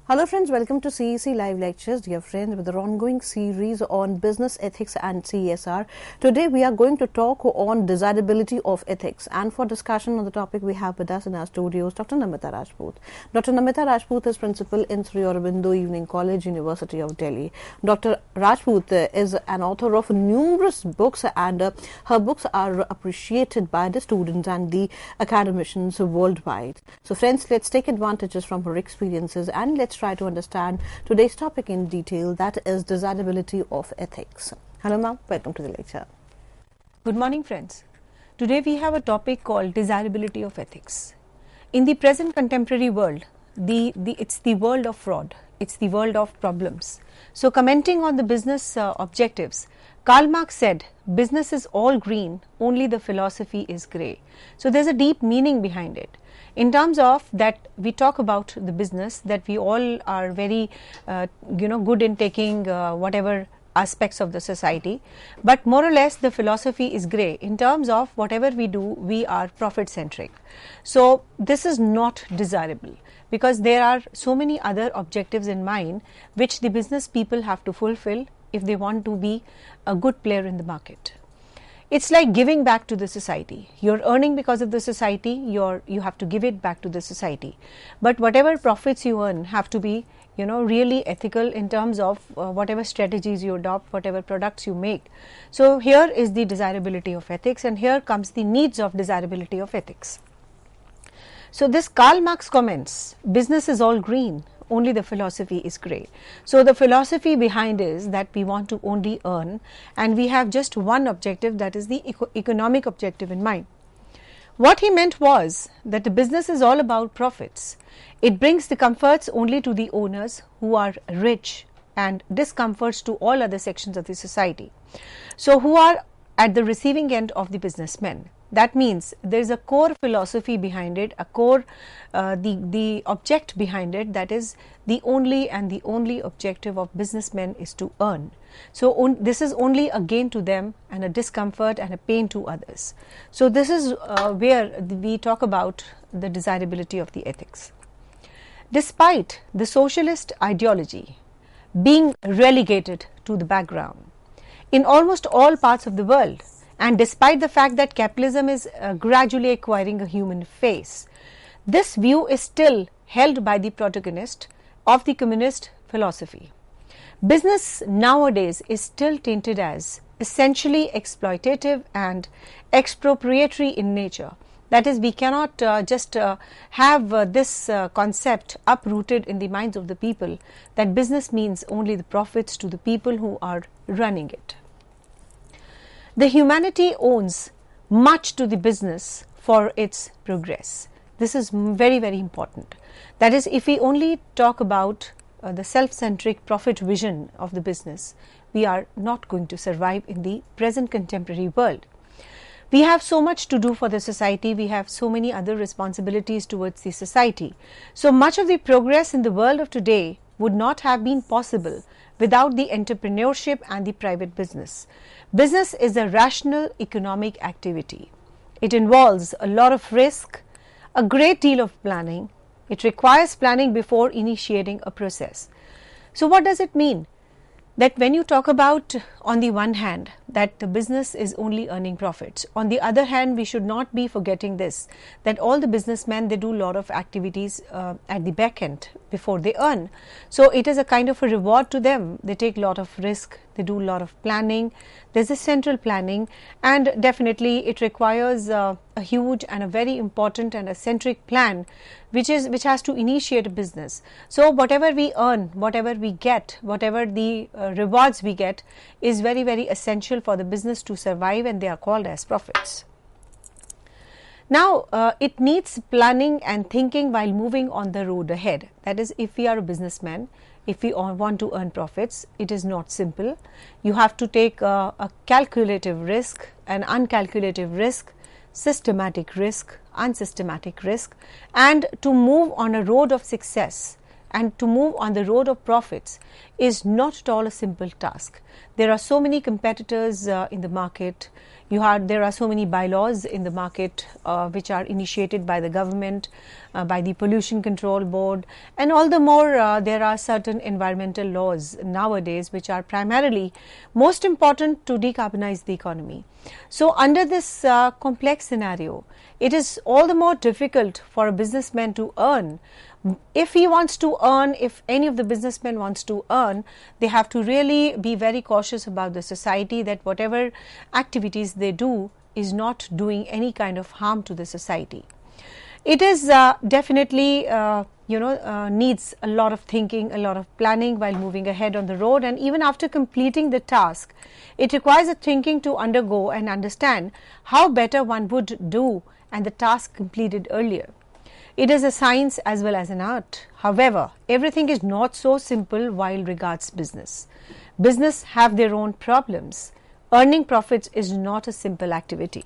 Hello friends, welcome to CEC Live Lectures, dear friends, with our ongoing series on business ethics and CSR. Today we are going to talk on desirability of ethics, and for discussion on the topic we have with us in our studios Dr. Namita Rajput. Dr. Namita Rajput is principal in Sri Aurobindo Evening College, University of Delhi. Dr. Rajput is an author of numerous books, and her books are appreciated by the students and the academicians worldwide. So friends, let's take advantages from her experiences and let's try to understand today's topic in detail, that is desirability of ethics. Hello ma'am, welcome to the lecture. Good morning friends. Today we have a topic called desirability of ethics. In the present contemporary world, it's the world of fraud, it's the world of problems. So commenting on the business objectives, Karl Marx said, business is all green, only the philosophy is grey. So there's a deep meaning behind it. In terms of that, we talk about the business, that we all are very good in taking whatever aspects of the society, but more or less the philosophy is grey. In terms of whatever we do, we are profit centric. So this is not desirable, because there are so many other objectives in mind which the business people have to fulfill if they want to be a good player in the market. It's like giving back to the society. You're earning because of the society, you have to give it back to the society. But whatever profits you earn have to be, really ethical in terms of whatever strategies you adopt, whatever products you make. So here is the desirability of ethics, and here comes the needs of desirability of ethics. So this Karl Marx comments, business is all green, only the philosophy is grey. So the philosophy behind is that we want to only earn, and we have just one objective, that is the economic objective in mind. What he meant was that the business is all about profits. It brings the comforts only to the owners who are rich and discomforts to all other sections of the society. So who are at the receiving end of the businessmen. That means there is a core philosophy behind it, a core, the object behind it, that is the only objective of businessmen is to earn. So this is only a gain to them and a discomfort and a pain to others. So this is where we talk about the desirability of the ethics. Despite the socialist ideology being relegated to the background in almost all parts of the world, and despite the fact that capitalism is gradually acquiring a human face, this view is still held by the protagonist of the communist philosophy. Business nowadays is still tainted as essentially exploitative and expropriatory in nature. That is, we cannot just have this concept uprooted in the minds of the people, that business means only the profits to the people who are running it. The humanity owes much to the business for its progress. This is very, very important. That is, if we only talk about the self-centric profit vision of the business, we are not going to survive in the present contemporary world. We have so much to do for the society, we have so many other responsibilities towards the society. So much of the progress in the world of today would not have been possible without the entrepreneurship and the private business. Business is a rational economic activity. It involves a lot of risk, a great deal of planning. It requires planning before initiating a process. So what does it mean? That when you talk about, on the one hand, that the business is only earning profits, on the other hand, we should not be forgetting this, that all the businessmen, they do a lot of activities at the back end before they earn. So it is a kind of a reward to them. They take a lot of risk, they do a lot of planning, there's a central planning, and definitely it requires a huge and a very important and a centric plan which has to initiate a business. So whatever we earn, whatever we get, whatever the rewards we get is very, very essential for the business to survive, and they are called as profits. Now it needs planning and thinking while moving on the road ahead. That is, if we are a businessman, if we want to earn profits, it is not simple. You have to take a calculative risk, an uncalculative risk, systematic risk, unsystematic risk, and to move on a road of success and to move on the road of profits is not at all a simple task. There are so many competitors in the market. There are so many bylaws in the market which are initiated by the government, by the Pollution Control Board, and all the more there are certain environmental laws nowadays which are primarily most important to decarbonize the economy. So under this complex scenario, it is all the more difficult for a businessman to earn. If he wants to earn, if any of the businessmen wants to earn, they have to really be very cautious about the society, that whatever activities they do is not doing any kind of harm to the society. It is definitely needs a lot of thinking, a lot of planning while moving ahead on the road, and even after completing the task, it requires a thinking to undergo and understand how better one would do and the task completed earlier. It is a science as well as an art. However, everything is not so simple while regards business. Business have their own problems. Earning profits is not a simple activity.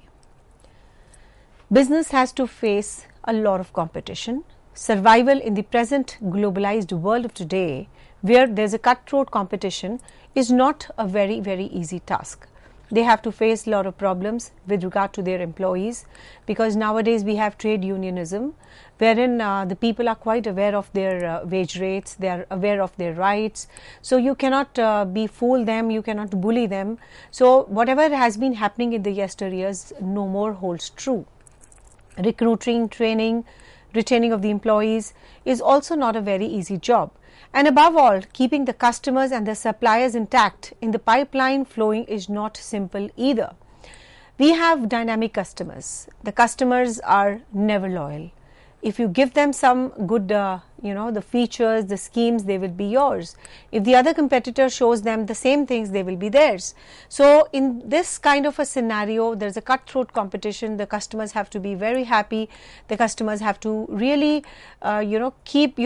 Business has to face a lot of competition. Survival in the present globalized world of today, where there's a cutthroat competition, is not a very, very easy task. They have to face a lot of problems with regard to their employees, because nowadays we have trade unionism, wherein the people are quite aware of their wage rates, they are aware of their rights. So you cannot befool them, you cannot bully them. So whatever has been happening in the yesteryears no more holds true. Recruiting, training, retaining of the employees is also not a very easy job. And above all, keeping the customers and the suppliers intact in the pipeline flowing is not simple either. We have dynamic customers. The customers are never loyal. If you give them some good, the features, the schemes, they will be yours. If the other competitor shows them the same things, they will be theirs. So in this kind of a scenario, there's a cutthroat competition. The customers have to be very happy. The customers have to really, you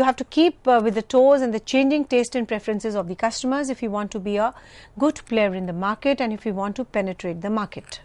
have to keep with the toes and the changing taste and preferences of the customers if you want to be a good player in the market and if you want to penetrate the market.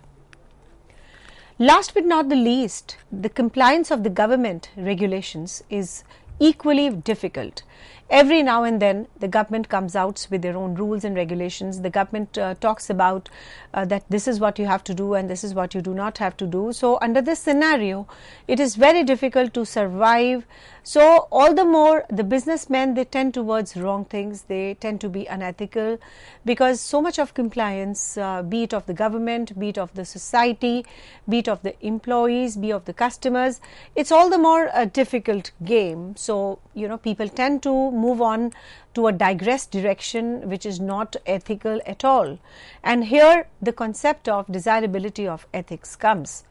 Last but not the least, the compliance of the government regulations is equally difficult. Every now and then the government comes out with their own rules and regulations. The government talks about that this is what you have to do and this is what you do not have to do. So under this scenario, it is very difficult to survive. So all the more the businessmen, they tend towards wrong things, they tend to be unethical, because so much of compliance, be it of the government, be it of the society, be it of the employees, be it of the customers, it's all the more a difficult game. So people tend to move on to a digressed direction which is not ethical at all. And here the concept of desirability of ethics comes.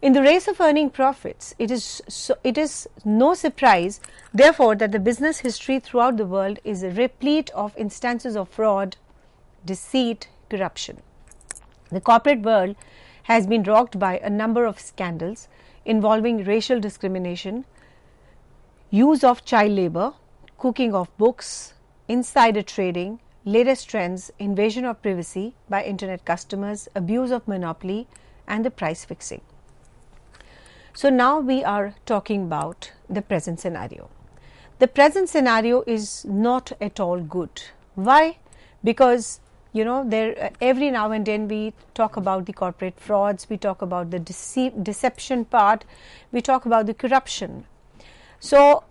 In the race of earning profits, it is no surprise, therefore, that the business history throughout the world is replete of instances of fraud, deceit, corruption. The corporate world has been rocked by a number of scandals involving racial discrimination, use of child labor, cooking of books, insider trading, latest trends, invasion of privacy by internet customers, abuse of monopoly, and the price fixing. So now we are talking about the present scenario. The present scenario is not at all good. Why? Because every now and then we talk about the corporate frauds, we talk about the deception part, we talk about the corruption. So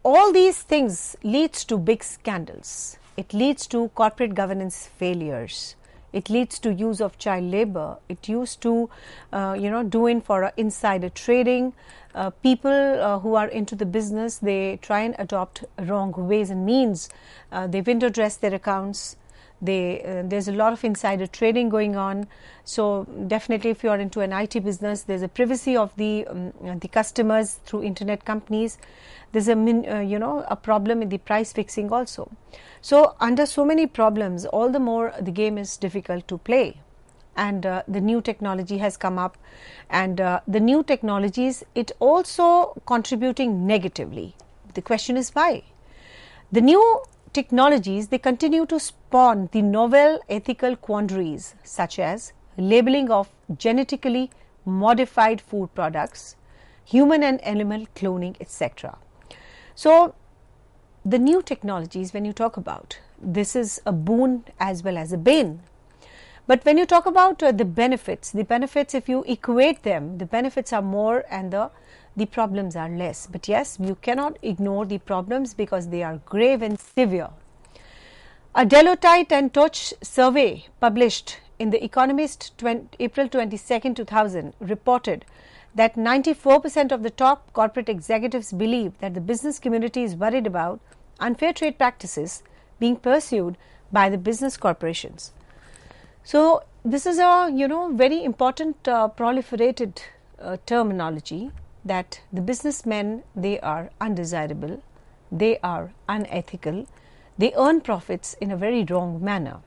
all these things leads to big scandals. It leads to corporate governance failures. It leads to use of child labor. It used to, doing for insider trading. People who are into the business, they try and adopt wrong ways and means. They window dress their accounts. There's a lot of insider trading going on. So definitely, if you are into an IT business, there's a privacy of the customers through internet companies. There's a problem in the price fixing also. So under so many problems, all the more the game is difficult to play. And the new technology has come up, and the new technologies, it also contributing negatively. The question is why? The new technologies, they continue to spawn the novel ethical quandaries such as labeling of genetically modified food products, human and animal cloning, etc. So the new technologies, when you talk about, this is a boon as well as a bane. But when you talk about the benefits, if you equate them, the benefits are more and the problems are less. But yes, you cannot ignore the problems because they are grave and severe. A Deloitte and Touch survey published in The Economist April 22, 2000 reported that 94% of the top corporate executives believe that the business community is worried about unfair trade practices being pursued by the business corporations. So this is a very important proliferated terminology, that the businessmen, they are undesirable, they are unethical, they earn profits in a very wrong manner.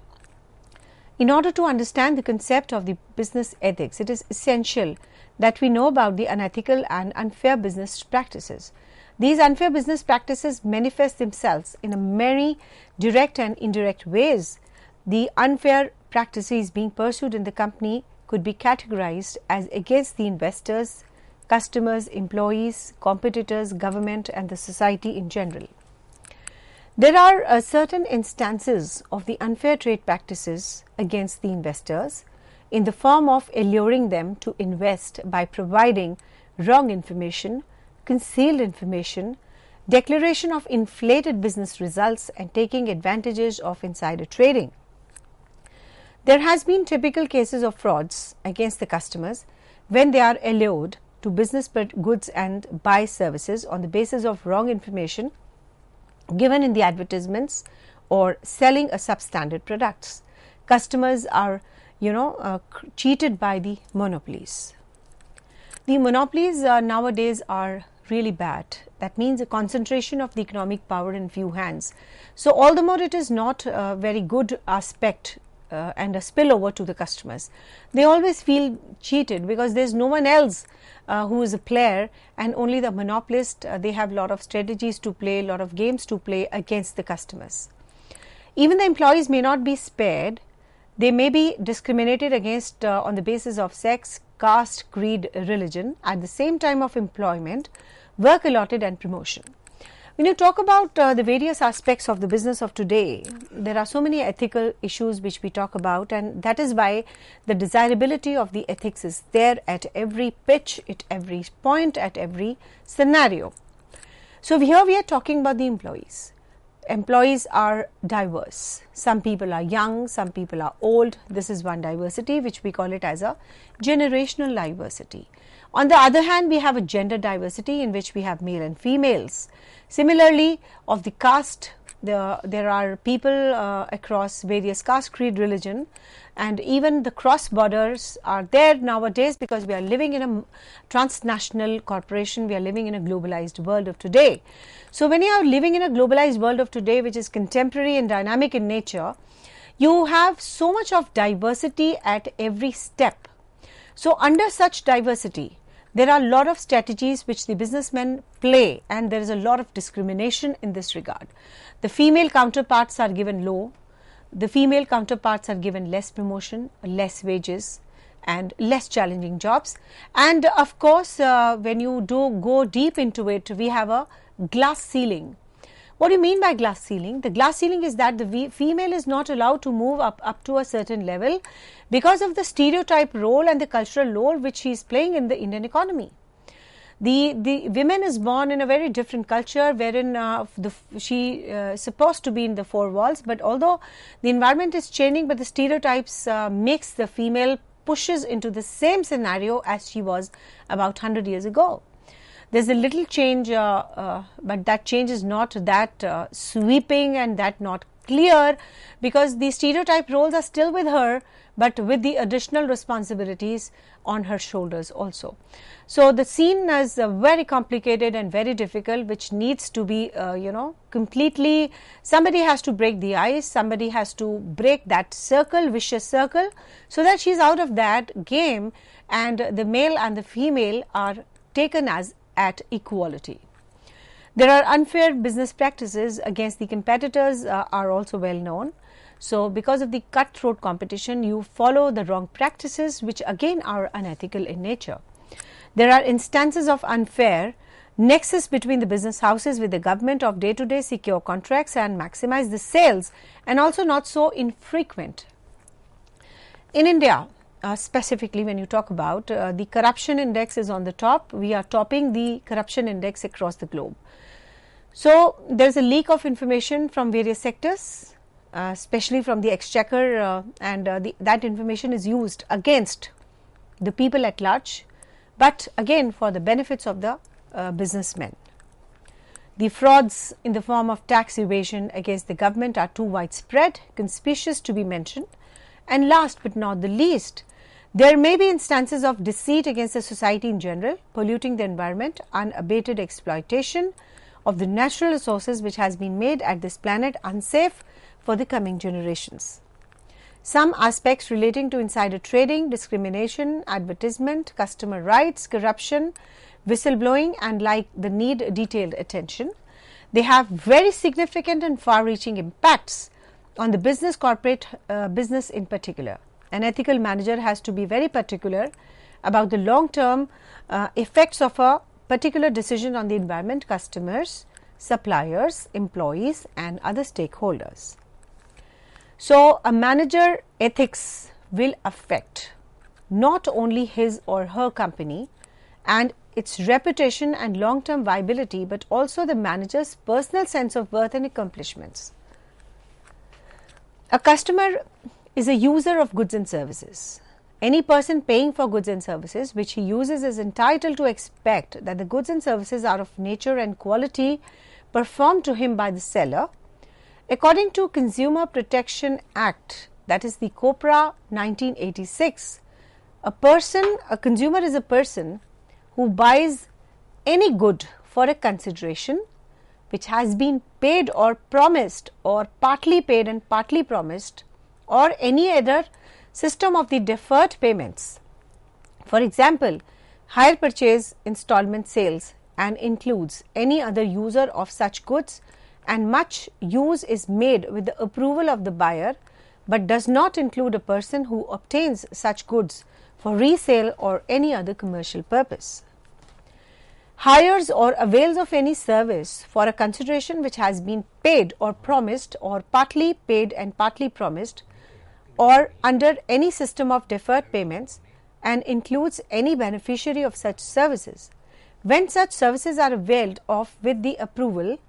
In order to understand the concept of the business ethics, it is essential that we know about the unethical and unfair business practices. These unfair business practices manifest themselves in many direct and indirect ways. The unfair practices being pursued in the company could be categorized as against the investors, customers, employees, competitors, government, and the society in general. There are certain instances of the unfair trade practices against the investors in the form of alluring them to invest by providing wrong information, concealed information, declaration of inflated business results, and taking advantages of insider trading. There has been typical cases of frauds against the customers when they are allured to business goods and buy services on the basis of wrong information given in the advertisements or selling a substandard products. Customers are cheated by the monopolies. The monopolies nowadays are really bad. That means a concentration of the economic power in few hands. So all the more it is not a very good aspect and a spillover to the customers. They always feel cheated because there is no one else who is a player, and only the monopolist. They have a lot of strategies to play, a lot of games to play against the customers. Even the employees may not be spared. They may be discriminated against on the basis of sex, caste, creed, religion at the same time of employment, work allotted, and promotion. When you talk about the various aspects of the business of today, there are so many ethical issues which we talk about, and that is why the desirability of the ethics is there at every pitch, at every point, at every scenario. So here we are talking about the employees. Employees are diverse. Some people are young, some people are old. This is one diversity which we call it as a generational diversity. On the other hand, we have a gender diversity in which we have male and females. Similarly, of the caste, there are people across various caste, creed, religion, and even the cross borders are there nowadays because we are living in a transnational corporation. We are living in a globalized world of today. So when you are living in a globalized world of today, which is contemporary and dynamic in nature, you have so much of diversity at every step. So under such diversity, there are a lot of strategies which the businessmen play, and there is a lot of discrimination in this regard. The female counterparts are given low, the female counterparts are given less promotion, less wages, and less challenging jobs. And of course, when you do go deep into it, we have a glass ceiling. What do you mean by glass ceiling? The glass ceiling is that the female is not allowed to move up to a certain level because of the stereotype role and the cultural role which she is playing in the Indian economy. The woman is born in a very different culture wherein she is supposed to be in the four walls, but although the environment is changing, but the stereotypes makes the female pushes into the same scenario as she was about 100 years ago. There's a little change, but that change is not that sweeping and that not clear, because the stereotype roles are still with her, but with the additional responsibilities on her shoulders also. So the scene is very complicated and very difficult, which needs to be completely, somebody has to break the ice, somebody has to break that circle, vicious circle, so that she's out of that game and the male and the female are taken as at equality. There are unfair business practices against the competitors are also well known. So because of the cutthroat competition, you follow the wrong practices which again are unethical in nature. There are instances of unfair nexus between the business houses with the government of day-to-day secure contracts and maximize the sales, and also not so infrequent. In India, specifically when you talk about the corruption index is on the top, we are topping the corruption index across the globe. So, there is a leak of information from various sectors, especially from the exchequer, and that information is used against the people at large, but again for the benefits of the businessmen. The frauds in the form of tax evasion against the government are too widespread, conspicuous to be mentioned. And last but not the least, there may be instances of deceit against the society in general, polluting the environment, unabated exploitation of the natural resources which has been made at this planet unsafe for the coming generations. Some aspects relating to insider trading, discrimination, advertisement, customer rights, corruption, whistleblowing and like the need detailed attention. They have very significant and far-reaching impacts on the business, corporate business in particular. An ethical manager has to be very particular about the long-term effects of a particular decision on the environment, customers, suppliers, employees and other stakeholders. So, a manager ethics will affect not only his or her company and its reputation and long-term viability, but also the manager's personal sense of worth and accomplishments. A customer is a user of goods and services. Any person paying for goods and services which he uses is entitled to expect that the goods and services are of nature and quality performed to him by the seller. According to Consumer Protection Act, that is the COPRA 1986, a consumer is a person who buys any good for a consideration which has been paid or promised or partly paid and partly promised, or any other system of the deferred payments. For example, hire purchase installment sales and includes any other user of such goods, and much use is made with the approval of the buyer, but does not include a person who obtains such goods for resale or any other commercial purpose. Hires or avails of any service for a consideration which has been paid or promised or partly paid and partly promised, or under any system of deferred payments, and includes any beneficiary of such services. When such services are availed of with the approval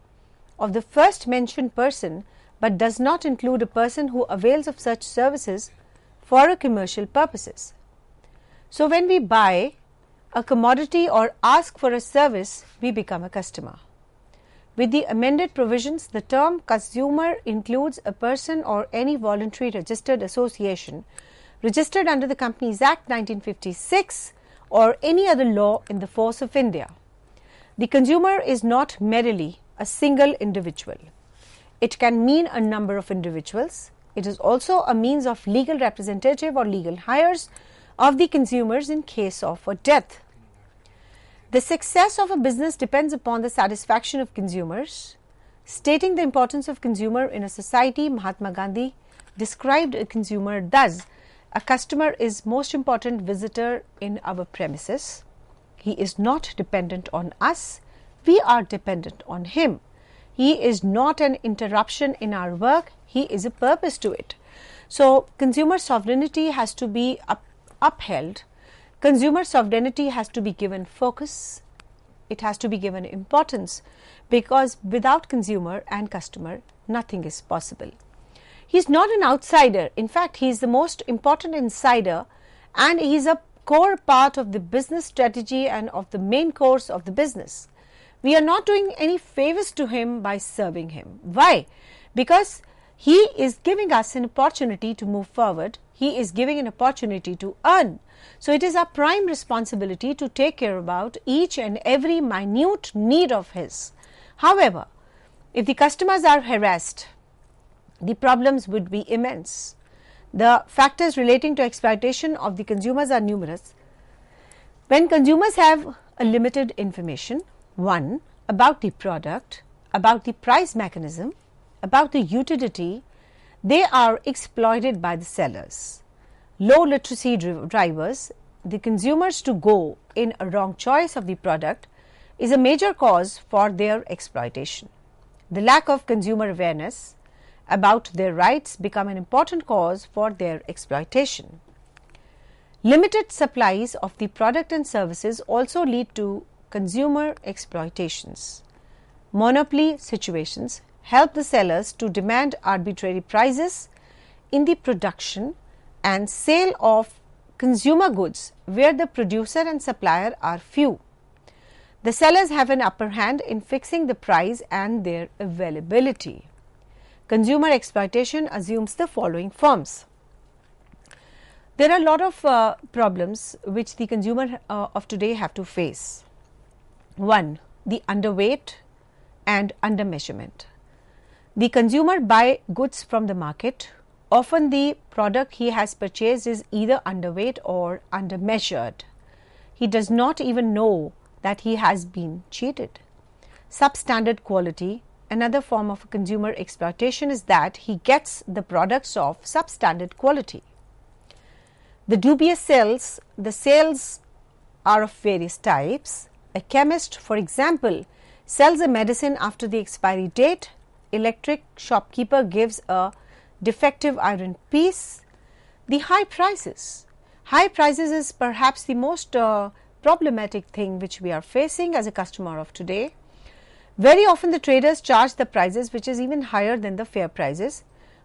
of the first mentioned person, but does not include a person who avails of such services for a commercial purposes. So, when we buy a commodity or ask for a service, we become a customer. With the amended provisions, the term consumer includes a person or any voluntary registered association registered under the Companies Act 1956 or any other law in the force of India. The consumer is not merely a single individual. It can mean a number of individuals. It is also a means of legal representative or legal hires of the consumers in case of a death. The success of a business depends upon the satisfaction of consumers. Stating the importance of consumer in a society, Mahatma Gandhi described a consumer thus: a customer is most important visitor in our premises. He is not dependent on us, we are dependent on him. He is not an interruption in our work, he is a purpose to it. So, consumer sovereignty has to be upheld. Consumer sovereignty has to be given focus, it has to be given importance, because without consumer and customer, nothing is possible. He is not an outsider. In fact, he is the most important insider, and he is a core part of the business strategy and of the main course of the business. We are not doing any favors to him by serving him. Why? Because he is giving us an opportunity to move forward. He is giving an opportunity to earn. So, it is our prime responsibility to take care about each and every minute need of his. However, if the customers are harassed, the problems would be immense. The factors relating to exploitation of the consumers are numerous. When consumers have a limited information, one, about the product, about the price mechanism, about the utility, they are exploited by the sellers. Low literacy drivers the consumers to go in a wrong choice of the product is a major cause for their exploitation. The lack of consumer awareness about their rights become an important cause for their exploitation. Limited supplies of the product and services also lead to consumer exploitations. Monopoly situations help the sellers to demand arbitrary prices in the production and sale of consumer goods where the producer and supplier are few. The sellers have an upper hand in fixing the price and their availability. Consumer exploitation assumes the following forms. There are a lot of problems which the consumer of today have to face. One, the underweight and undermeasurement. The consumer buy goods from the market. Often the product he has purchased is either underweight or undermeasured. He does not even know that he has been cheated. Substandard quality. Another form of consumer exploitation is that he gets the products of substandard quality. The dubious sales. The sales are of various types. A chemist, for example, sells a medicine after the expiry date. Electric shopkeeper gives a defective iron piece. The high prices. High prices is perhaps the most problematic thing which we are facing as a customer of today. Very often the traders charge the prices which is even higher than the fair prices.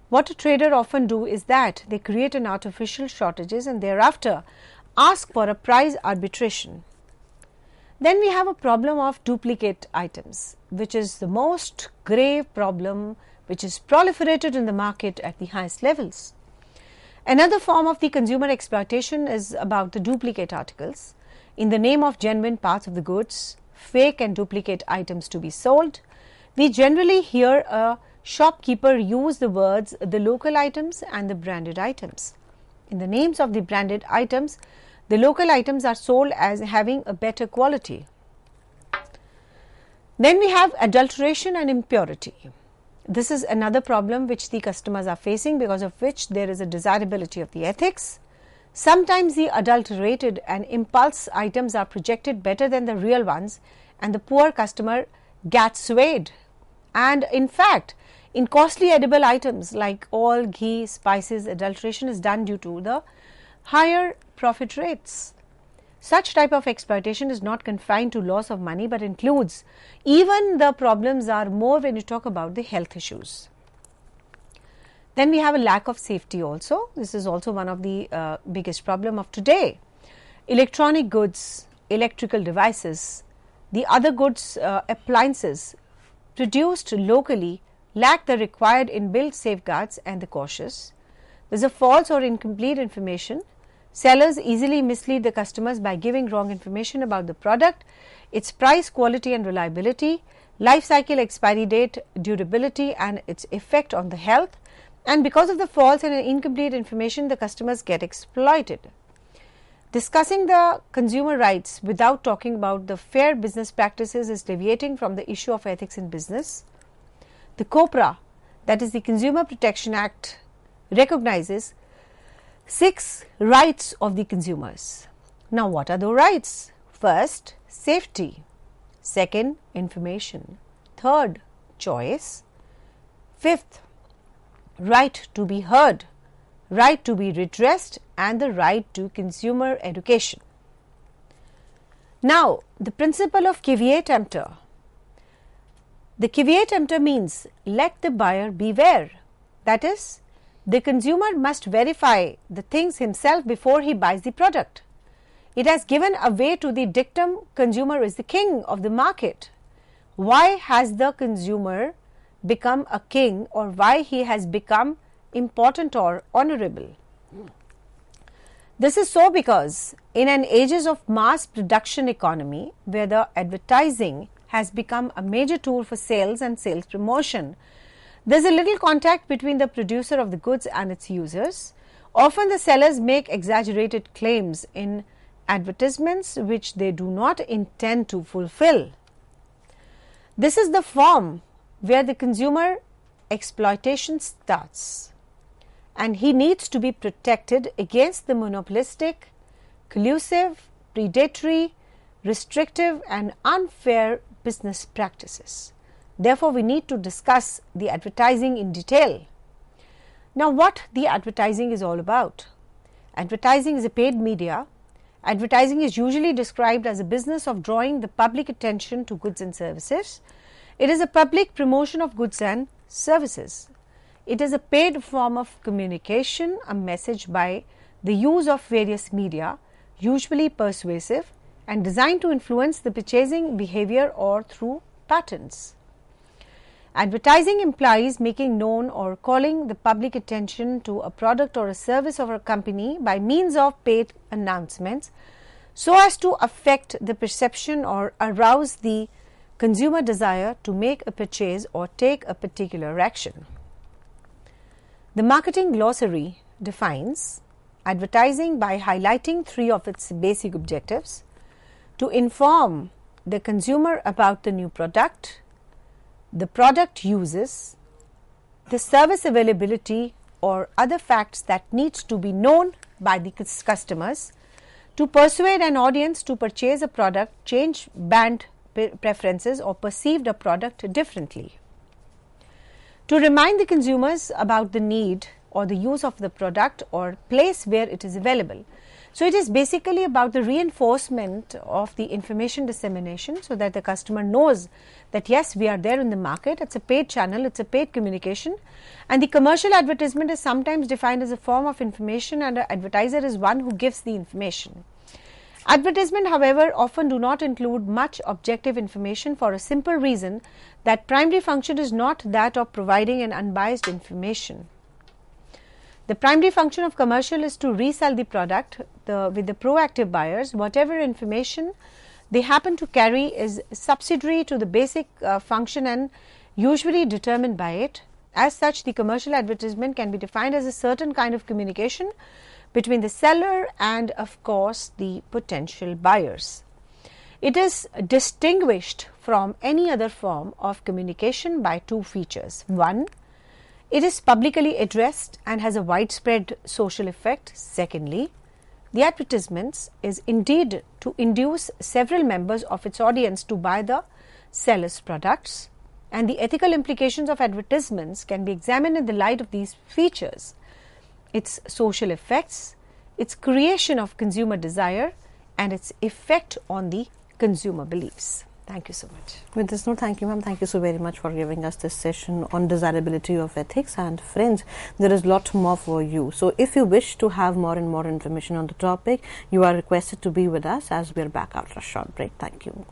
What a trader often do is that they create an artificial shortages and thereafter ask for a price arbitration. Then we have a problem of duplicate items, which is the most grave problem which is proliferated in the market at the highest levels. Another form of the consumer exploitation is about the duplicate articles. In the name of genuine parts of the goods, fake and duplicate items to be sold. We generally hear a shopkeeper use the words the local items and the branded items. In the names of the branded items, the local items are sold as having a better quality. Then we have adulteration and impurity. This is another problem which the customers are facing, because of which there is a desirability of the ethics. Sometimes the adulterated and impulse items are projected better than the real ones and the poor customer gets swayed. And in fact, in costly edible items like oil, ghee, spices, adulteration is done due to the higher profit rates. Such type of exploitation is not confined to loss of money, but includes even the problems are more when you talk about the health issues. Then we have a lack of safety also. This is also one of the biggest problem of today. Electronic goods, electrical devices, the other goods, appliances produced locally lack the required inbuilt safeguards and the cautious. There is a false or incomplete information. Sellers easily mislead the customers by giving wrong information about the product, its price, quality and reliability, life cycle, expiry date, durability and its effect on the health. And because of the false and incomplete information, the customers get exploited. Discussing the consumer rights without talking about the fair business practices is deviating from the issue of ethics in business. The COPRA, that is the Consumer Protection Act, recognizes 6 rights of the consumers. Now, what are the rights? First, safety. Second, information. Third, choice. Fifth, right to be heard, right to be redressed and the right to consumer education. Now, the principle of caveat emptor. The caveat emptor means let the buyer beware. That is, the consumer must verify the things himself before he buys the product. It has given away to the dictum consumer is the king of the market. Why has the consumer become a king, or why he has become important or honorable? This is so because in an ages of mass production economy, where the advertising has become a major tool for sales and sales promotion, there is a little contact between the producer of the goods and its users. Often the sellers make exaggerated claims in advertisements which they do not intend to fulfill. This is the form where the consumer exploitation starts, and he needs to be protected against the monopolistic, collusive, predatory, restrictive and unfair business practices. Therefore, we need to discuss the advertising in detail. Now, what the advertising is all about? Advertising is a paid media. Advertising is usually described as a business of drawing the public attention to goods and services. It is a public promotion of goods and services. It is a paid form of communication, a message by the use of various media, usually persuasive and designed to influence the purchasing behavior or through patterns. Advertising implies making known or calling the public attention to a product or a service of a company by means of paid announcements so as to affect the perception or arouse the consumer desire to make a purchase or take a particular action. The marketing glossary defines advertising by highlighting three of its basic objectives: to inform the consumer about the new product, the product uses, the service availability or other facts that needs to be known by the customers, to persuade an audience to purchase a product, change brand preferences or perceived a product differently, to remind the consumers about the need or the use of the product or place where it is available. So, it is basically about the reinforcement of the information dissemination so that the customer knows that yes, we are there in the market. It is a paid channel, it is a paid communication, and the commercial advertisement is sometimes defined as a form of information, and an advertiser is one who gives the information. Advertisement, however, often do not include much objective information for a simple reason that primary function is not that of providing an unbiased information. The primary function of commercial is to resell the product with the proactive buyers. Whatever information they happen to carry is subsidiary to the basic function and usually determined by it. As such, the commercial advertisement can be defined as a certain kind of communication between the seller and, of course, the potential buyers. It is distinguished from any other form of communication by two features. One, it is publicly addressed and has a widespread social effect. Secondly, the advertisements is indeed to induce several members of its audience to buy the seller's products, and the ethical implications of advertisements can be examined in the light of these features: its social effects, its creation of consumer desire, and its effect on the consumer beliefs. Thank you so much. With this note, thank you, ma'am. Thank you so very much for giving us this session on desirability of ethics. And friends, there is a lot more for you. So if you wish to have more and more information on the topic, you are requested to be with us as we are back after a short break. Thank you.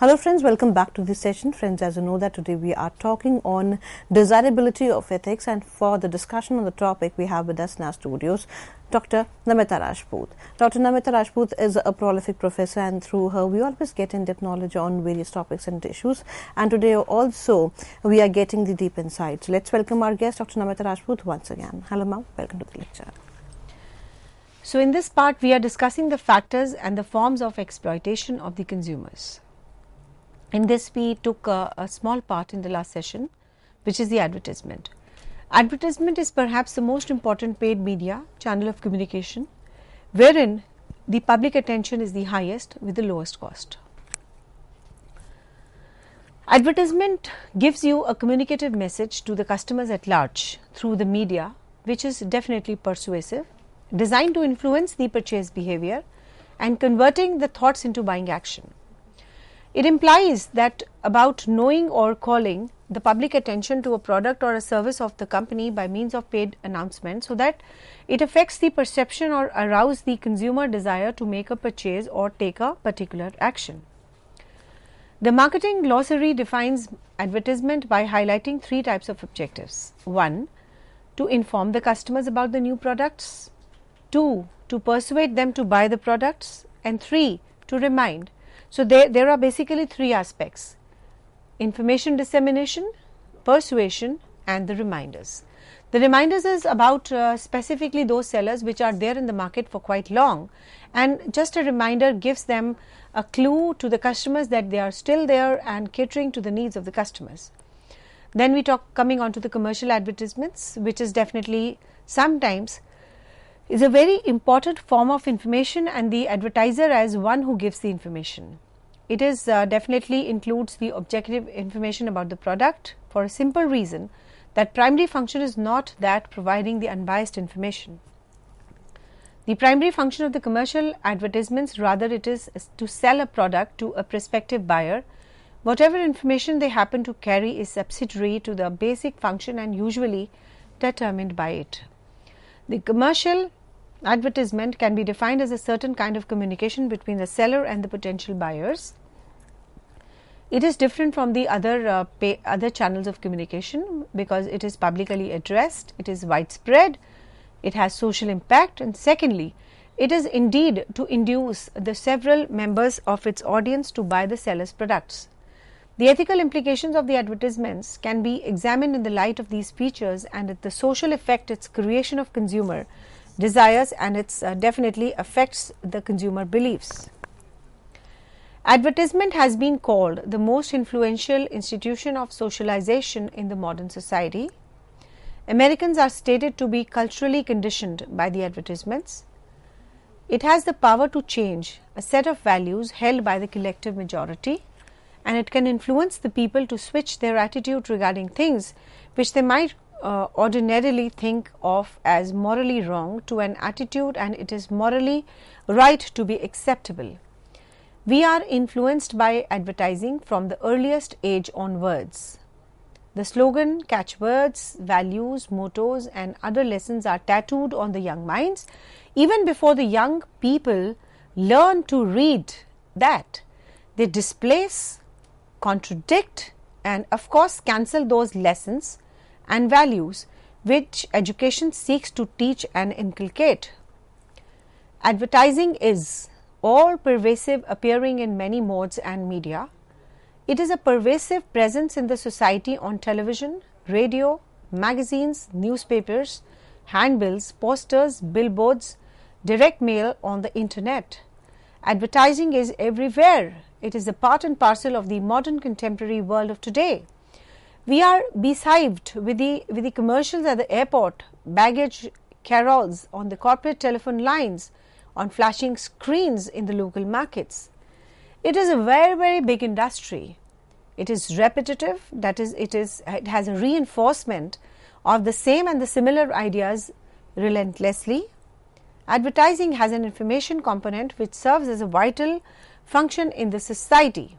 Hello friends, welcome back to this session. Friends, as you know that today we are talking on desirability of ethics, and for the discussion on the topic we have with us in our studios Dr. Namita Rajput. Dr. Namita Rajput is a prolific professor, and through her we always get in-depth knowledge on various topics and issues, and today also we are getting the deep insights. Let's welcome our guest Dr. Namita Rajput once again. Hello ma'am, welcome to the lecture. So in this part we are discussing the factors and the forms of exploitation of the consumers. In this we took a small part in the last session, which is the advertisement. Advertisement is perhaps the most important paid media channel of communication, wherein the public attention is the highest with the lowest cost. Advertisement gives you a communicative message to the customers at large through the media, which is definitely persuasive, designed to influence the purchase behavior and converting the thoughts into buying action. It implies that about knowing or calling the public attention to a product or a service of the company by means of paid announcement, so that it affects the perception or arouse the consumer desire to make a purchase or take a particular action. The marketing glossary defines advertisement by highlighting three types of objectives. 1. To inform the customers about the new products. 2. To persuade them to buy the products. And 3. To remind. So there are basically three aspects: information dissemination, persuasion and the reminders. The reminders is about specifically those sellers which are there in the market for quite long, and just a reminder gives them a clue to the customers that they are still there and catering to the needs of the customers. Then we talk coming on to the commercial advertisements, which is definitely sometimes is a very important form of information, and the advertiser as one who gives the information. It is definitely includes the objective information about the product, for a simple reason that primary function is not that providing the unbiased information. The primary function of the commercial advertisements, rather it is to sell a product to a prospective buyer. Whatever information they happen to carry is subsidiary to the basic function and usually determined by it. The commercial advertisement can be defined as a certain kind of communication between the seller and the potential buyers. It is different from the other channels of communication because it is publicly addressed, it is widespread, it has social impact, and secondly, it is indeed to induce the several members of its audience to buy the seller's products. The ethical implications of the advertisements can be examined in the light of these features and the social effect its creation of consumer desires, and it definitely affects the consumer beliefs. Advertisement has been called the most influential institution of socialization in the modern society. Americans are stated to be culturally conditioned by the advertisements. It has the power to change a set of values held by the collective majority, and it can influence the people to switch their attitude regarding things which they might ordinarily think of as morally wrong to an attitude and it is morally right to be acceptable. We are influenced by advertising from the earliest age onwards. The slogan, catchwords, values, mottos and other lessons are tattooed on the young minds even before the young people learn to read that. They displace, contradict and of course cancel those lessons and values which education seeks to teach and inculcate. Advertising is all pervasive, appearing in many modes and media. It is a pervasive presence in the society on television, radio, magazines, newspapers, handbills, posters, billboards, direct mail, on the internet. Advertising is everywhere. It is a part and parcel of the modern contemporary world of today. We are besived with the commercials at the airport, baggage carols on the corporate telephone lines, on flashing screens in the local markets. It is a very, very big industry. It is repetitive, that is, it has a reinforcement of the same and the similar ideas relentlessly. Advertising has an information component which serves as a vital function in the society.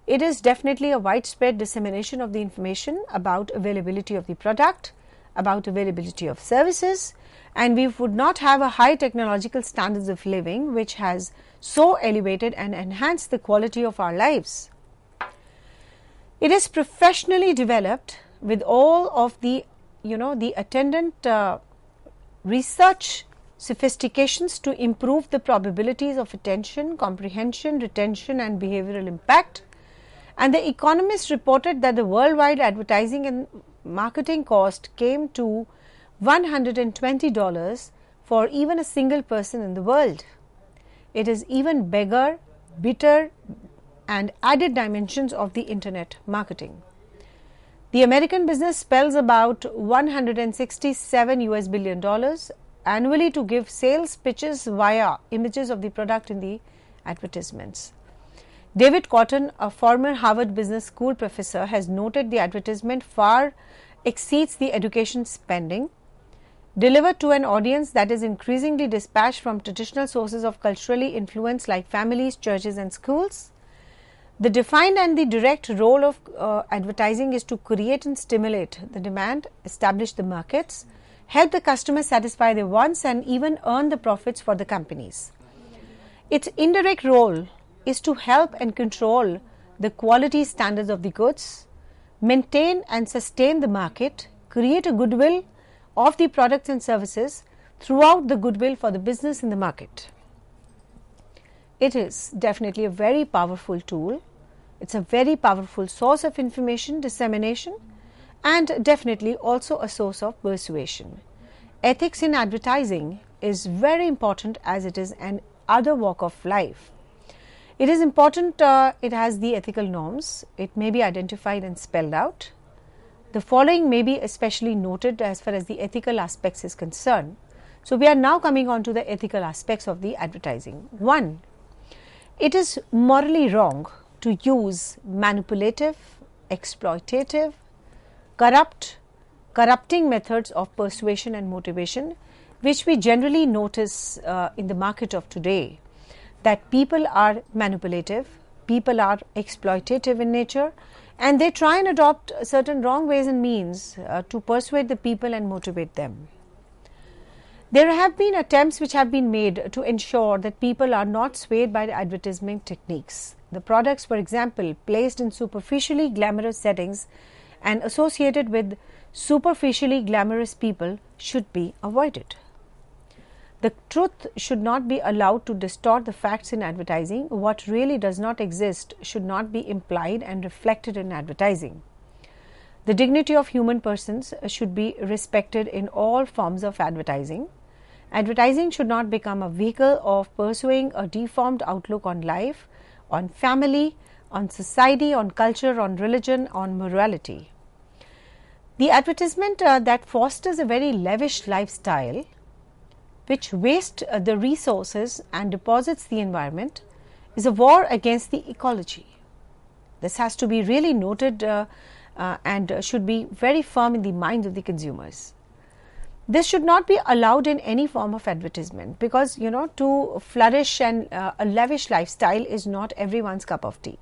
It is definitely a widespread dissemination of the information about availability of the product, about availability of services, and we would not have a high technological standards of living which has so elevated and enhanced the quality of our lives. It is professionally developed with all of the the attendant research sophistications to improve the probabilities of attention, comprehension, retention and behavioral impact. And The Economist reported that the worldwide advertising and marketing cost came to $120 for even a single person in the world. It is even bigger, bitter and added dimensions of the internet marketing. The American business spends about $167 billion annually to give sales pitches via images of the product in the advertisements. David Cotton, a former Harvard Business School professor, has noted the advertisement far exceeds the education spending delivered to an audience that is increasingly dispatched from traditional sources of culturally influence like families, churches and schools. The defined and the direct role of advertising is to create and stimulate the demand, establish the markets, help the customers satisfy their wants and even earn the profits for the companies. Its indirect role is to help and control the quality standards of the goods, maintain and sustain the market, create a goodwill of the products and services throughout the goodwill for the business in the market. It is definitely a very powerful tool. It's a very powerful source of information dissemination and definitely also a source of persuasion. Ethics in advertising is very important as it is an other walk of life. It is important, it has the ethical norms, it may be identified and spelled out. The following may be especially noted as far as the ethical aspects is concerned. So, we are now coming on to the ethical aspects of the advertising. 1. It is morally wrong to use manipulative, exploitative, corrupting methods of persuasion and motivation, which we generally notice in the market of today, that people are manipulative, people are exploitative in nature, and they try and adopt certain wrong ways and means to persuade the people and motivate them. There have been attempts which have been made to ensure that people are not swayed by the advertisement techniques. The products, for example, placed in superficially glamorous settings and associated with superficially glamorous people should be avoided. The truth should not be allowed to distort the facts in advertising. What really does not exist should not be implied and reflected in advertising. The dignity of human persons should be respected in all forms of advertising. Advertising should not become a vehicle of pursuing a deformed outlook on life, on family, on society, on culture, on religion, on morality. The advertisement that fosters a very lavish lifestyle, which wastes the resources and deposits the environment, is a war against the ecology. This has to be really noted and should be very firm in the minds of the consumers. This should not be allowed in any form of advertisement because, to flourish and a lavish lifestyle is not everyone's cup of tea.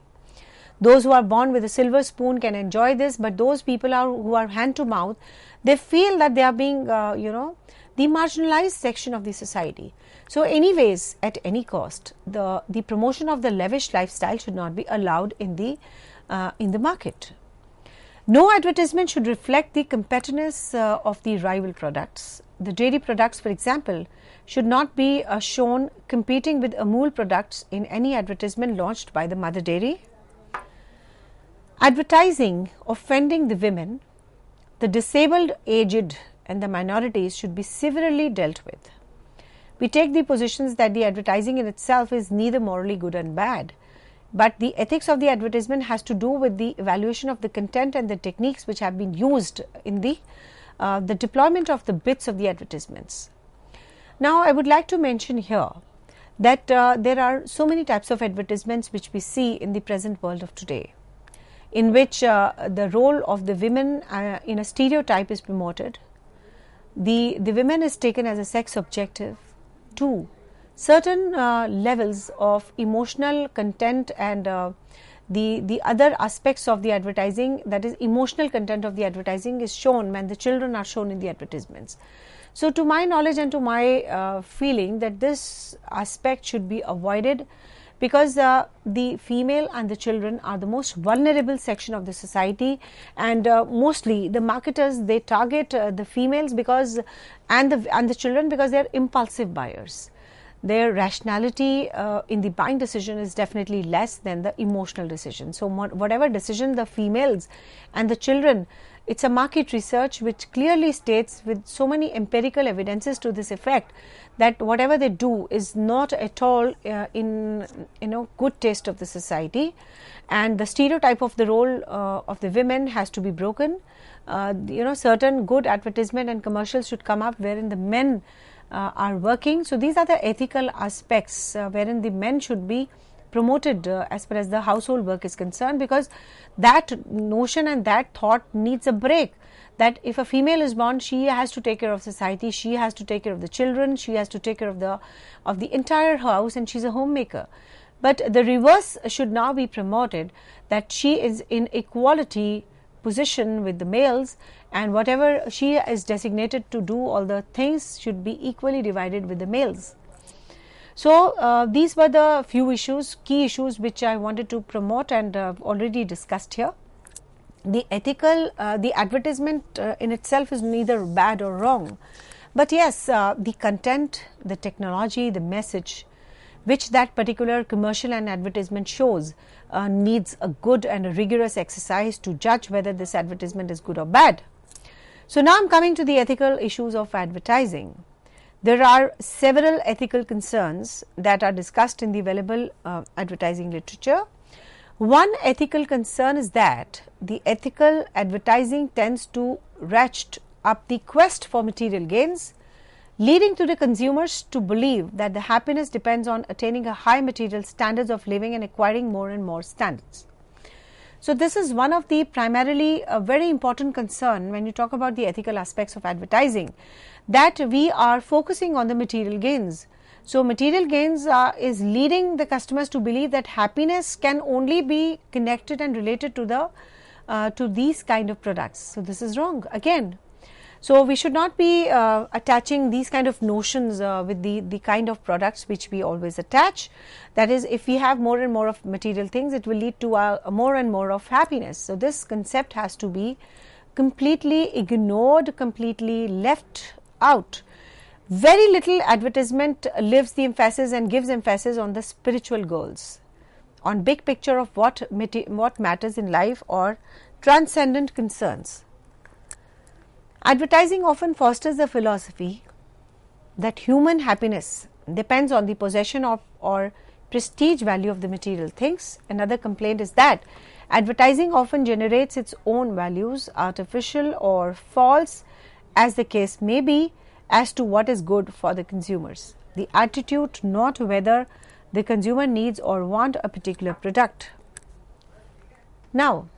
Those who are born with a silver spoon can enjoy this, but those people who are hand to mouth, they feel that they are being, the marginalized section of the society. So, anyways, at any cost, the promotion of the lavish lifestyle should not be allowed in the market. No advertisement should reflect the competitiveness of the rival products. The dairy products, for example, should not be shown competing with Amul products in any advertisement launched by the mother dairy. Advertising offending the women, the disabled, aged and the minorities should be severely dealt with. We take the positions that the advertising in itself is neither morally good and bad, but the ethics of the advertisement has to do with the evaluation of the content and the techniques which have been used in the deployment of the bits of the advertisements. Now, I would like to mention here that there are so many types of advertisements which we see in the present world of today, in which the role of the women in a stereotype is promoted. The women is taken as a sex objective. 2. Certain levels of emotional content and the other aspects of the advertising, that is emotional content of the advertising, is shown when the children are shown in the advertisements. So to my knowledge and to my feeling, that this aspect should be avoided, because the female and the children are the most vulnerable section of the society, and mostly the marketers, they target the females because and the children, because they are impulsive buyers. Their rationality in the buying decision is definitely less than the emotional decision. So whatever decision the females and the children, it's a market research which clearly states, with so many empirical evidences to this effect, that whatever they do is not at all in good taste of the society, and the stereotype of the role of the women has to be broken. Certain good advertisement and commercials should come up wherein the men are working. So these are the ethical aspects wherein the men should be promoted as far as the household work is concerned, because that notion and that thought needs a break, that if a female is born, she has to take care of society, she has to take care of the children, she has to take care of the entire house, and she's a homemaker. But the reverse should now be promoted, that she is in equality position with the males, and whatever she is designated to do, all the things should be equally divided with the males. So these were the few issues, key issues, which I wanted to promote and already discussed here. The ethical, the advertisement in itself is neither bad or wrong, but yes, the content, the technology, the message which that particular commercial and advertisement shows needs a good and a rigorous exercise to judge whether this advertisement is good or bad. So now I am coming to the ethical issues of advertising. There are several ethical concerns that are discussed in the available advertising literature. One ethical concern is that the ethical advertising tends to ratchet up the quest for material gains, leading to the consumers to believe that the happiness depends on attaining a high material standards of living and acquiring more and more standards. So this is one of the primarily a very important concern when you talk about the ethical aspects of advertising, that we are focusing on the material gains. So material gains is leading the customers to believe that happiness can only be connected and related to these kind of products. So this is wrong again. So we should not be attaching these kind of notions with the kind of products which we always attach. That is, if we have more and more of material things, it will lead to more and more of happiness. So this concept has to be completely ignored, completely left out. Very little advertisement gives the emphasis on the spiritual goals, on big picture of what matters in life or transcendent concerns. Advertising often fosters the philosophy that human happiness depends on the possession of or prestige value of the material things. Another complaint is that advertising often generates its own values, artificial or false as the case may be, as to what is good for the consumers. The attitude not whether the consumer needs or want a particular product. Now,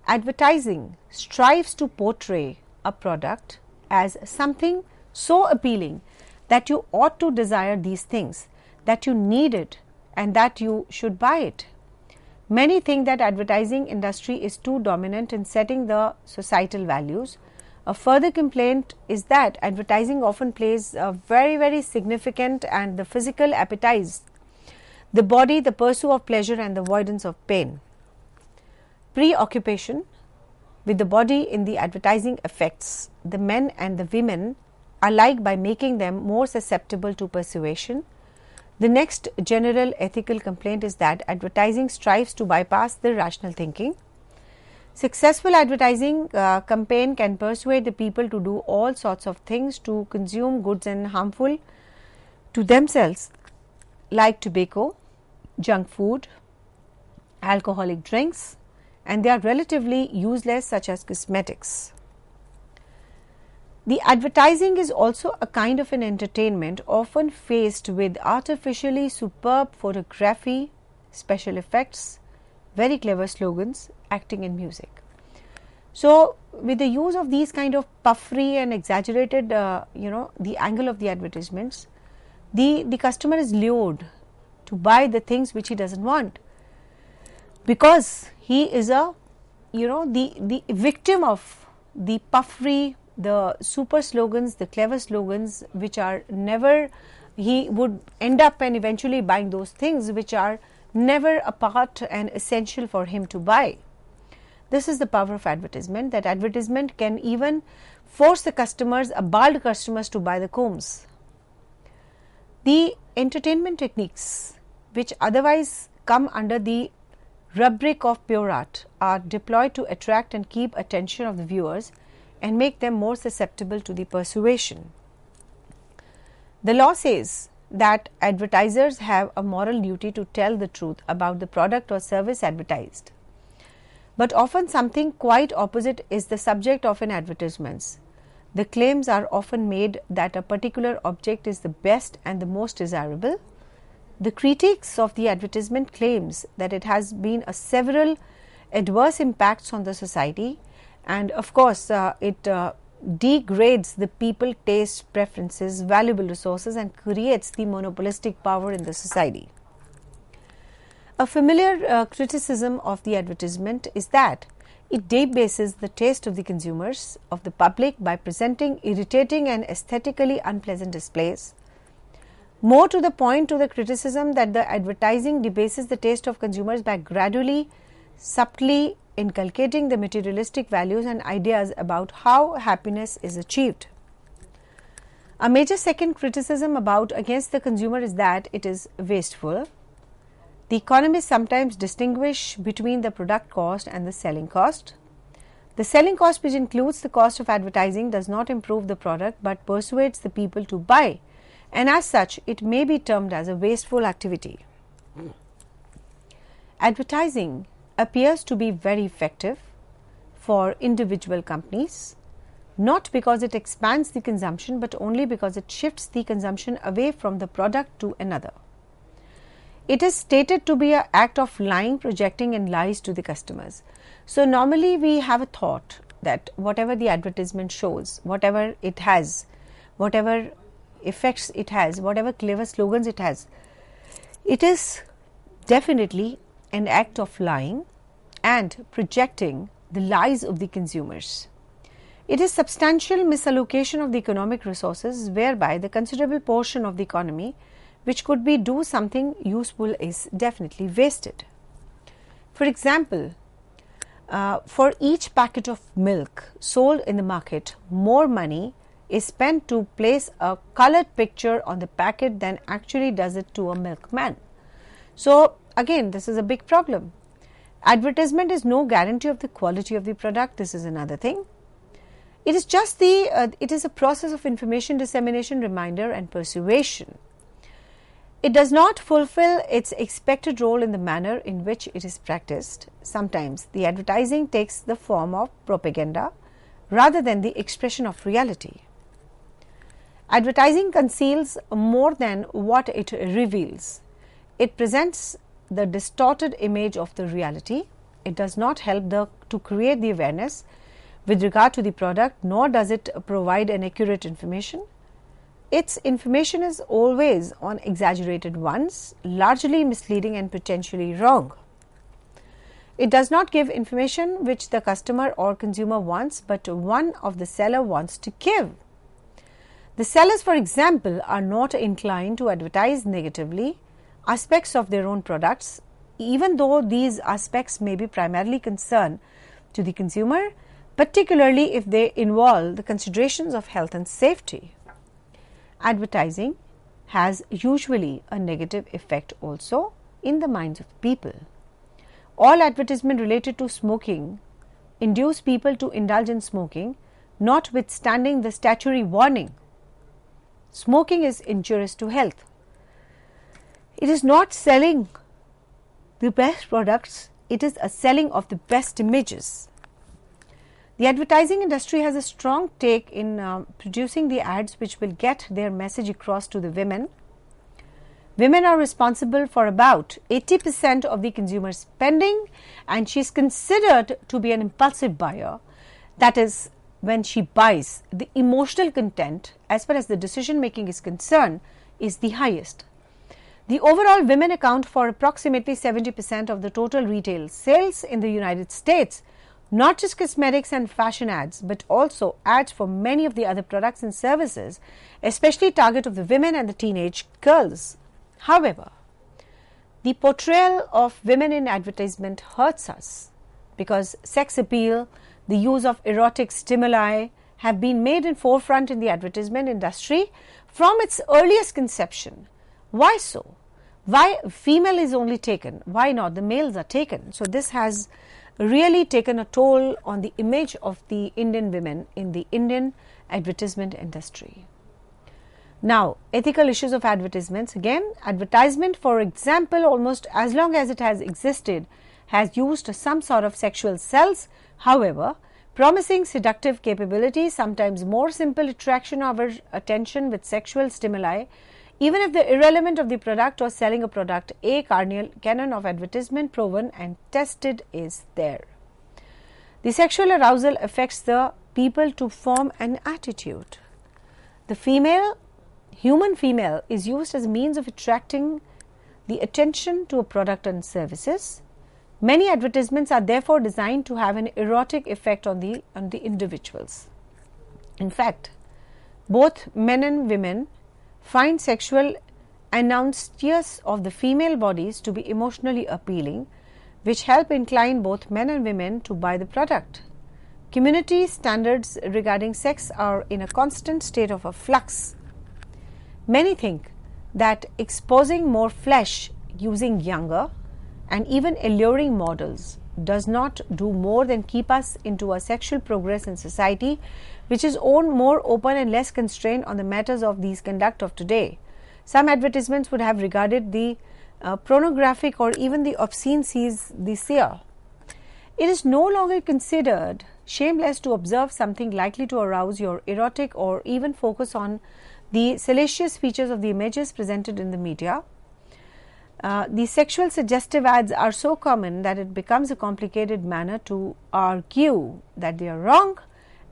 advertising strives to portray a product as something so appealing that you ought to desire these things, that you need it and that you should buy it. Many think that advertising industry is too dominant in setting the societal values. A further complaint is that advertising often plays a very significant and the physical appetites, the body, the pursuit of pleasure and the avoidance of pain. Preoccupation with the body in the advertising affects the men and the women alike by making them more susceptible to persuasion. The next general ethical complaint is that advertising strives to bypass the rational thinking. Successful advertising campaign can persuade the people to do all sorts of things, to consume goods and harmful to themselves like tobacco, junk food, alcoholic drinks, and they are relatively useless such as cosmetics. The advertising is also a kind of an entertainment often faced with artificially superb photography, special effects, very clever slogans, acting and music. So with the use of these kind of puffery and exaggerated the angle of the advertisements, the customer is lured to buy the things which he doesn't want. because he is the victim of the puffery, the super slogans, the clever slogans, which are never, he would end up and eventually buying those things which are never a part and essential for him to buy. This is the power of advertisement, that advertisement can even force the customers, bald customers, to buy the combs. The entertainment techniques which otherwise come under the rubric of pure art are deployed to attract and keep attention of the viewers and make them more susceptible to the persuasion. The law says that advertisers have a moral duty to tell the truth about the product or service advertised. But often something quite opposite is the subject of an advertisement. The claims are often made that a particular object is the best and the most desirable. The critics of the advertisement claims that it has been a several adverse impacts on the society, and of course it degrades the people taste, preferences, valuable resources, and creates the monopolistic power in the society. A familiar criticism of the advertisement is that it debases the taste of the consumers, of the public, by presenting irritating and aesthetically unpleasant displays. More to the point, to the criticism that the advertising debases the taste of consumers by gradually, subtly inculcating the materialistic values and ideas about how happiness is achieved. A major second criticism against the consumer is that it is wasteful. The economists sometimes distinguish between the product cost and the selling cost. The selling cost, which includes the cost of advertising, does not improve the product but persuades the people to buy, and as such it may be termed as a wasteful activity. Advertising appears to be very effective for individual companies, not because it expands the consumption, but only because it shifts the consumption away from the product to another. It is stated to be an act of lying, projecting and lies to the customers. So normally we have a thought that whatever the advertisement shows, whatever it has, whatever effects it has, whatever clever slogans it has, it is definitely an act of lying and projecting the lies of the consumers. It is substantial misallocation of the economic resources, whereby the considerable portion of the economy which could be do something useful is definitely wasted. For example, for each packet of milk sold in the market, more money is spent to place a colored picture on the packet than actually does it to a milkman. So again, this is a big problem. Advertisement is no guarantee of the quality of the product. This is another thing. It is just it is a process of information dissemination, reminder and persuasion. It does not fulfill its expected role in the manner in which it is practiced. Sometimes the advertising takes the form of propaganda rather than the expression of reality. Advertising conceals more than what it reveals. It presents the distorted image of the reality. It does not help to create the awareness with regard to the product, nor does it provide an accurate information. Its information is always on exaggerated ones, largely misleading and potentially wrong. It does not give information which the customer or consumer wants, but one of the seller wants to give. The sellers, for example, are not inclined to advertise negatively aspects of their own products, even though these aspects may be primarily concerned to the consumer, particularly if they involve the considerations of health and safety. Advertising has usually a negative effect also in the minds of people. All advertisement related to smoking induce people to indulge in smoking, notwithstanding the statutory warning. Smoking is injurious to health. It is not selling the best products, it is a selling of the best images. The advertising industry has a strong take in producing the ads which will get their message across to the women. Women are responsible for about 80% of the consumer spending, and she is considered to be an impulsive buyer. That is, when she buys, the emotional content as far as the decision making is concerned is the highest. The overall women account for approximately 70% of the total retail sales in the United States, not just cosmetics and fashion ads, but also ads for many of the other products and services, especially target of the women and the teenage girls. However, the portrayal of women in advertisement hurts us because sex appeal, the use of erotic stimuli have been made in forefront in the advertisement industry from its earliest conception. Why so? Why female is only taken? Why not the males are taken? So this has really taken a toll on the image of the Indian women in the Indian advertisement industry. Now, ethical issues of advertisements. Again, advertisement, for example, almost as long as it has existed, has used some sort of sexual cells. However, promising seductive capabilities, sometimes more simple attraction of our attention with sexual stimuli, even if the irrelevant of the product or selling a product, a canon of advertisement proven and tested is there. The sexual arousal affects the people to form an attitude. The human female is used as a means of attracting the attention to a product and services. Many advertisements are therefore designed to have an erotic effect on the individuals. In fact, both men and women find sexual announcements of the female bodies to be emotionally appealing, which help incline both men and women to buy the product. Community standards regarding sex are in a constant state of a flux. Many think that exposing more flesh using younger and even alluring models does not do more than keep us into a sexual progress in society, which is more open and less constrained on the matters of these conduct of today. Some advertisements would have regarded the pornographic or even the obscene scenes this year. It is no longer considered shameless to observe something likely to arouse your erotic or even focus on the salacious features of the images presented in the media. The sexual suggestive ads are so common that it becomes a complicated manner to argue that they are wrong,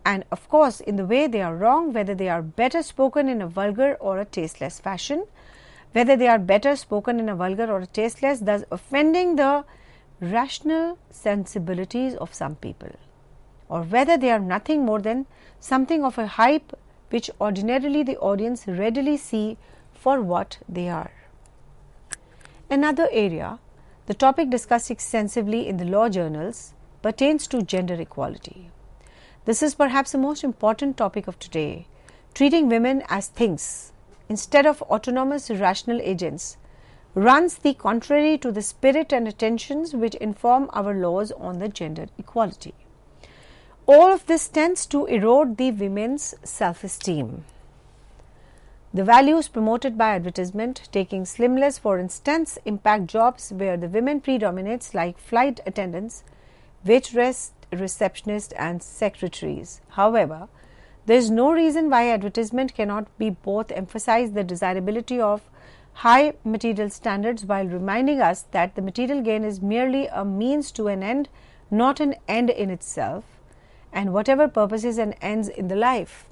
and of course in the way they are wrong, whether they are better spoken in a vulgar or a tasteless fashion, thus offending the rational sensibilities of some people, or whether they are nothing more than something of a hype which ordinarily the audience readily see for what they are. Another area, the topic discussed extensively in the law journals, pertains to gender equality. This is perhaps the most important topic of today. Treating women as things instead of autonomous rational agents runs the contrary to the spirit and intentions which inform our laws on the gender equality. All of this tends to erode the women's self-esteem. The values promoted by advertisement, taking slimless for instance, impact jobs where the women predominates like flight attendants, waitress, receptionists and secretaries. However, there is no reason why advertisement cannot be both emphasize the desirability of high material standards while reminding us that the material gain is merely a means to an end, not an end in itself, and whatever purposes and ends in the life.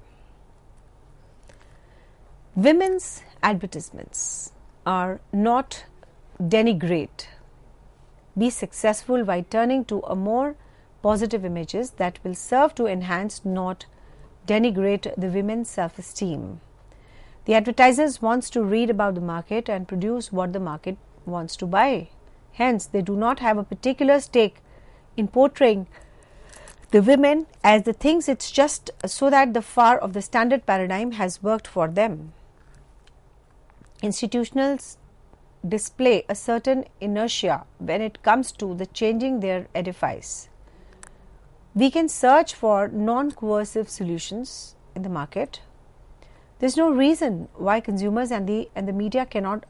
Women's advertisements are not denigrate. Be successful by turning to a more positive images that will serve to enhance, not denigrate the women's self-esteem. The advertisers wants to read about the market and produce what the market wants to buy. Hence, they do not have a particular stake in portraying the women as the things. It's just so that the far of the standard paradigm has worked for them. Institutionals display a certain inertia when it comes to the changing their edifice. We can search for non-coercive solutions in the market. There is no reason why consumers and the media cannot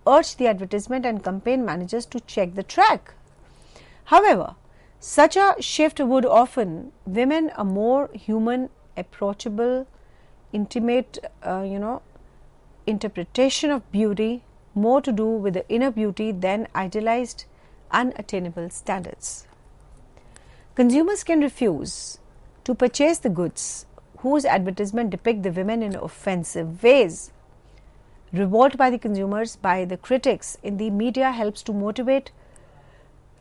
urge the advertisement and campaign managers to check the track. However, such a shift would often women a more human, approachable, intimate, interpretation of beauty, more to do with the inner beauty than idealized, unattainable standards. Consumers can refuse to purchase the goods whose advertisement depict the women in offensive ways. revolt by the consumers, by the critics in the media helps to motivate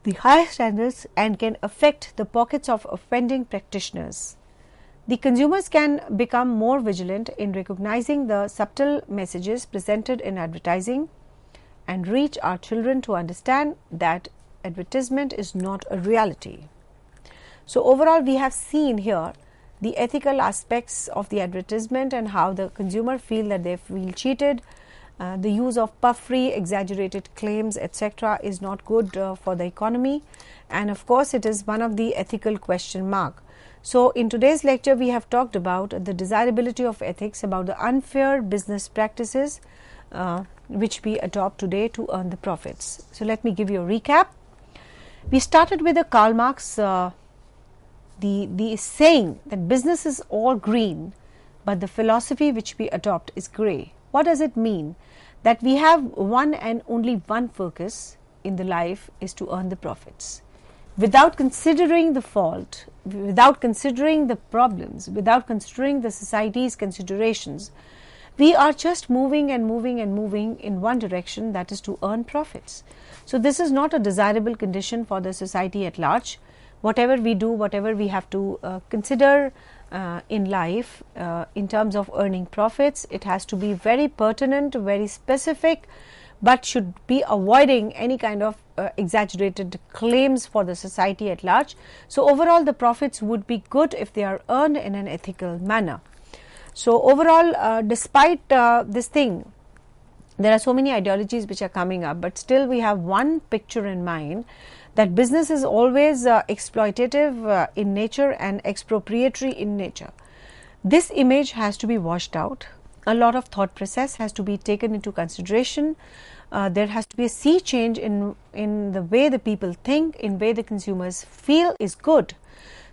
the high standards and can affect the pockets of offending practitioners. The consumers can become more vigilant in recognizing the subtle messages presented in advertising and reach our children to understand that advertisement is not a reality. So, overall we have seen here the ethical aspects of the advertisement and how the consumer feel that they feel cheated. The use of puffery, exaggerated claims, etc. is not good for the economy, and of course it is one of the ethical question mark. So, in today's lecture we have talked about the desirability of ethics, about the unfair business practices which we adopt today to earn the profits. So, let me give you a recap. We started with a Karl Marx the saying that business is all green, but the philosophy which we adopt is grey. What does it mean? That we have one and only one focus in the life is to earn the profits. Without considering the fault, without considering the problems, without considering the society's considerations, we are just moving and moving and moving in one direction, that is to earn profits. So, this is not a desirable condition for the society at large. Whatever we do, whatever we have to consider in life in terms of earning profits, it has to be very pertinent, very specific, but should be avoiding any kind of exaggerated claims for the society at large. So, overall the profits would be good if they are earned in an ethical manner. So, overall despite this thing, there are so many ideologies which are coming up, but still we have one picture in mind, that business is always exploitative in nature and expropriatory in nature. This image has to be washed out. A lot of thought process has to be taken into consideration. There has to be a sea change in the way the people think, in way the consumers feel is good.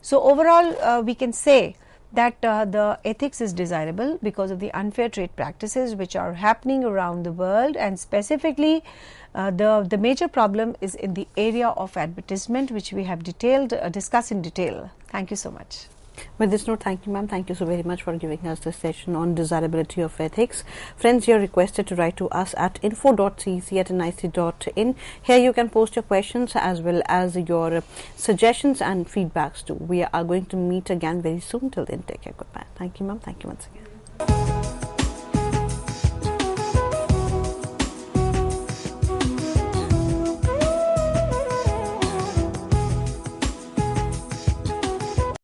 So, overall we can say that the ethics is desirable because of the unfair trade practices which are happening around the world, and specifically the major problem is in the area of advertisement, which we have discussed in detail. Thank you so much. With this note, thank you ma'am, thank you so very much for giving us this session on desirability of ethics. Friends, you are requested to write to us at info.cec@nic.in. Here you can post your questions as well as your suggestions and feedbacks too. We are going to meet again very soon. Till then, take care. Goodbye. Thank you ma'am, thank you once again.